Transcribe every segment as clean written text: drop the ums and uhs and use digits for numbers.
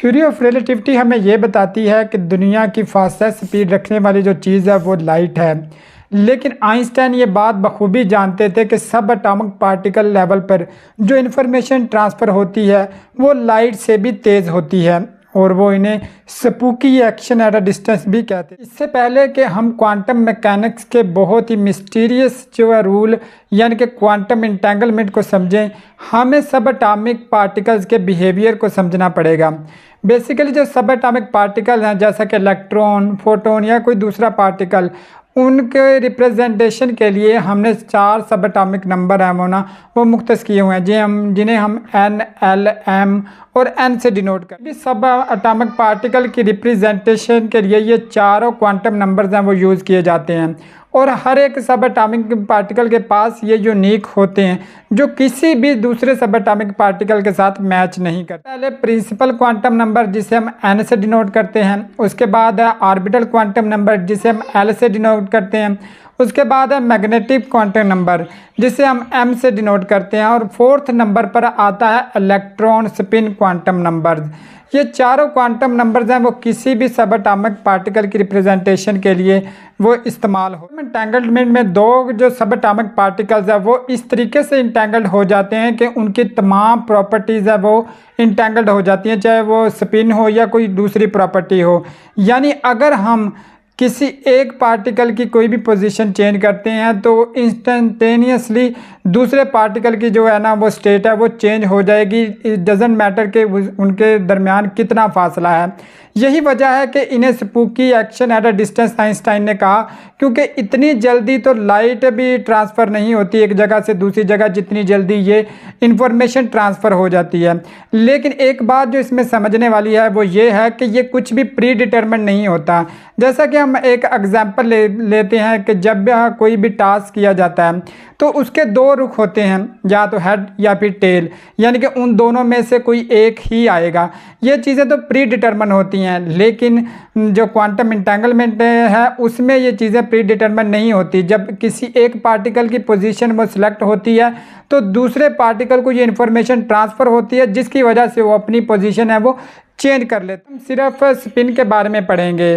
Theory of relativity हमें ये बताती है कि दुनिया की फास्टेस्ट स्पीड रखने वाली जो चीज़ है वो लाइट है। लेकिन आइंस्टाइन ये बात बखूबी जानते थे कि सब एटॉमिक पार्टिकल लेवल पर जो इन्फॉर्मेशन ट्रांसफ़र होती है वो लाइट से भी तेज़ होती है और वो इन्हें spooky action at a distance भी कहते हैं। इससे पहले कि हम क्वांटम मैकेनिक्स के बहुत ही मिस्टीरियस जो है रूल यानी कि क्वांटम इंटेंगलमेंट को समझें, हमें सब एटॉमिक पार्टिकल्स के बिहेवियर को समझना पड़ेगा। बेसिकली जो सब एटॉमिक पार्टिकल हैं जैसा कि इलेक्ट्रॉन, फोटोन या कोई दूसरा पार्टिकल, उनके रिप्रेजेंटेशन के लिए हमने 4 सब एटॉमिक नंबर हैं वो मुख्तस किए हुए हैं जिन्हें हम N, L, M और N से डिनोट करें। सब एटॉमिक पार्टिकल की रिप्रेजेंटेशन के लिए ये चारों क्वांटम नंबर्स हैं वो यूज़ किए जाते हैं और हर एक सब एटॉमिक पार्टिकल के पास ये यूनिक होते हैं जो किसी भी दूसरे सब एटॉमिक पार्टिकल के साथ मैच नहीं करते। पहले प्रिंसिपल क्वांटम नंबर जिसे हम N से डिनोट करते हैं, उसके बाद है ऑर्बिटल क्वांटम नंबर जिसे हम L से डिनोट करते हैं, उसके बाद है मैग्नेटिक क्वांटम नंबर जिसे हम M से डिनोट करते हैं और 4th नंबर पर आता है इलेक्ट्रॉन स्पिन क्वांटम नंबर। ये चारों क्वांटम नंबर्स हैं वो किसी भी सब एटॉमिक पार्टिकल की रिप्रेजेंटेशन के लिए वो इस्तेमाल हो। इंटेंगलमेंट में दो जो सब एटॉमिक पार्टिकल्स है वो इस तरीके से इंटेंगल्ड हो जाते हैं कि उनकी तमाम प्रॉपर्टीज़ है वो इंटेंगल्ड हो जाती हैं, चाहे वो स्पिन हो या कोई दूसरी प्रॉपर्टी हो। यानी अगर हम किसी एक पार्टिकल की कोई भी पोजीशन चेंज करते हैं तो इंस्टेंटेनियसली दूसरे पार्टिकल की जो है ना वो स्टेट है वो चेंज हो जाएगी। इट डजेंट मैटर कि उनके दरमियान कितना फासला है। यही वजह है कि इन्हें spooky action at a distance Einstein ने कहा, क्योंकि इतनी जल्दी तो लाइट भी ट्रांसफ़र नहीं होती एक जगह से दूसरी जगह जितनी जल्दी ये इंफॉर्मेशन ट्रांसफ़र हो जाती है। लेकिन एक बात जो इसमें समझने वाली है वो ये है कि ये कुछ भी प्री डिटरमिन नहीं होता। जैसा कि हम एक एग्जांपल लेते हैं कि जब कोई भी टास्क किया जाता है तो उसके 2 रुख होते हैं, या तो हेड या फिर टेल, यानी कि उन दोनों में से कोई एक ही आएगा। ये चीज़ें तो प्री डिटरमिन होती हैं, लेकिन जो क्वांटम इंटेंगलमेंट है उसमें ये चीज़ें प्री डिटरमिन नहीं होती। जब किसी एक पार्टिकल की पोजीशन वो सिलेक्ट होती है तो दूसरे पार्टिकल को ये इन्फॉर्मेशन ट्रांसफ़र होती है जिसकी वजह से वो अपनी पोजीशन है वो चेंज कर लेते हैं। हम सिर्फ स्पिन के बारे में पढ़ेंगे।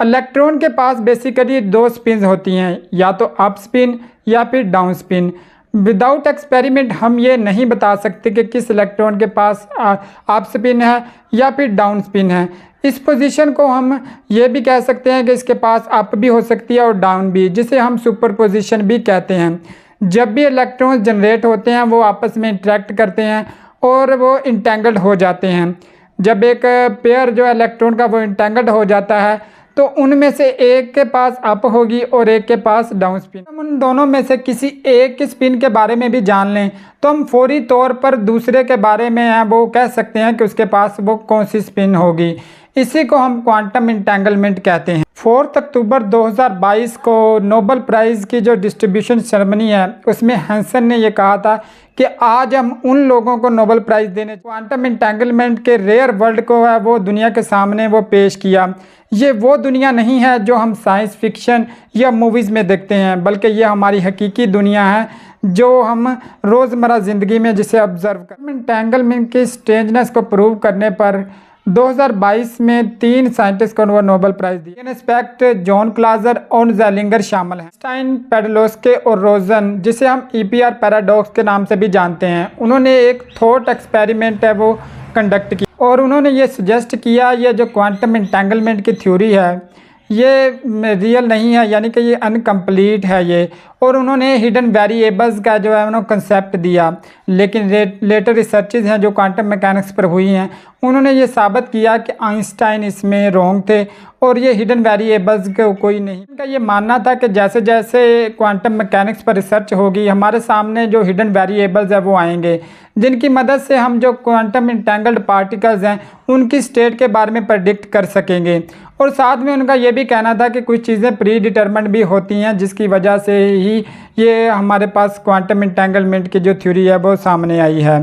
इलेक्ट्रॉन के पास बेसिकली 2 स्पिन होती हैं, या तो अप स्पिन या फिर डाउन स्पिन। विदाउट एक्सपेरिमेंट हम ये नहीं बता सकते कि किस इलेक्ट्रॉन के पास अप स्पिन है या फिर डाउन स्पिन है। इस पोजीशन को हम ये भी कह सकते हैं कि इसके पास अप भी हो सकती है और डाउन भी, जिसे हम सुपरपोजिशन भी कहते हैं। जब भी इलेक्ट्रॉन्स जनरेट होते हैं वो आपस में इंटरेक्ट करते हैं और वो इंटेंगल्ड हो जाते हैं। जब एक पेयर जो इलेक्ट्रॉन का वो इंटेंगल्ड हो जाता है तो उनमें से एक के पास अप होगी और एक के पास डाउन स्पिन। हम उन दोनों में से किसी एक स्पिन के बारे में भी जान लें तो हम फौरी तौर पर दूसरे के बारे में वो कह सकते हैं कि उसके पास वो कौन सी स्पिन होगी। इसी को हम क्वांटम इंटेंगलमेंट कहते हैं। 4 अक्टूबर 2022 को नोबेल प्राइज़ की जो डिस्ट्रीब्यूशन सेरेमनी है उसमें हैंसन ने यह कहा था कि आज हम उन लोगों को नोबेल प्राइज़ देने, क्वांटम इंटेंगलमेंट के रेयर वर्ल्ड को है वो दुनिया के सामने वो पेश किया। ये वो दुनिया नहीं है जो हम साइंस फिक्शन या मूवीज़ में देखते हैं, बल्कि ये हमारी हकीकी दुनिया है जो हम रोज़मर्रा ज़िंदगी में जिसे ऑब्ज़र्व कर। इंटेंगलमेंट की स्ट्रेंजनेस को प्रूव करने पर 2022 में 3 साइंटिस्ट को नोबेल प्राइज़ दिए। इन एस्पेक्ट जॉन क्लाजर और ज़ेलिंगर शामिल हैं। स्टाइन, पेडलोस्के और रोजन, जिसे हम EPR पैराडॉक्स के नाम से भी जानते हैं, उन्होंने एक थॉट एक्सपेरिमेंट है वो कंडक्ट किया और उन्होंने ये सजेस्ट किया ये जो क्वांटम इंटेंगलमेंट की थ्योरी है ये रियल नहीं है, यानी कि ये अनकम्प्लीट है ये। और उन्होंने हिडन वेरिएबल्स का जो है उन्होंने कंसेप्ट दिया, लेकिन लेटर रिसर्चेज हैं जो क्वांटम मैकेनिक्स पर हुई हैं उन्होंने ये साबित किया कि आइंस्टाइन इसमें रॉन्ग थे और ये हिडन वेरिएबल्स को कोई नहीं। इनका ये मानना था कि जैसे जैसे क्वांटम मैकेनिक्स पर रिसर्च होगी हमारे सामने जो हिडन वेरिएबल्स है वो आएंगे जिनकी मदद से हम जो क्वांटम इंटेंगल्ड पार्टिकल्स हैं उनकी स्टेट के बारे में प्रेडिक्ट कर सकेंगे। और साथ में उनका ये भी कहना था कि कुछ चीज़ें प्री डिटरमिन्ड भी होती हैं जिसकी वजह से ही ये हमारे पास क्वांटम इंटेंगलमेंट की जो थ्योरी है वो सामने आई है।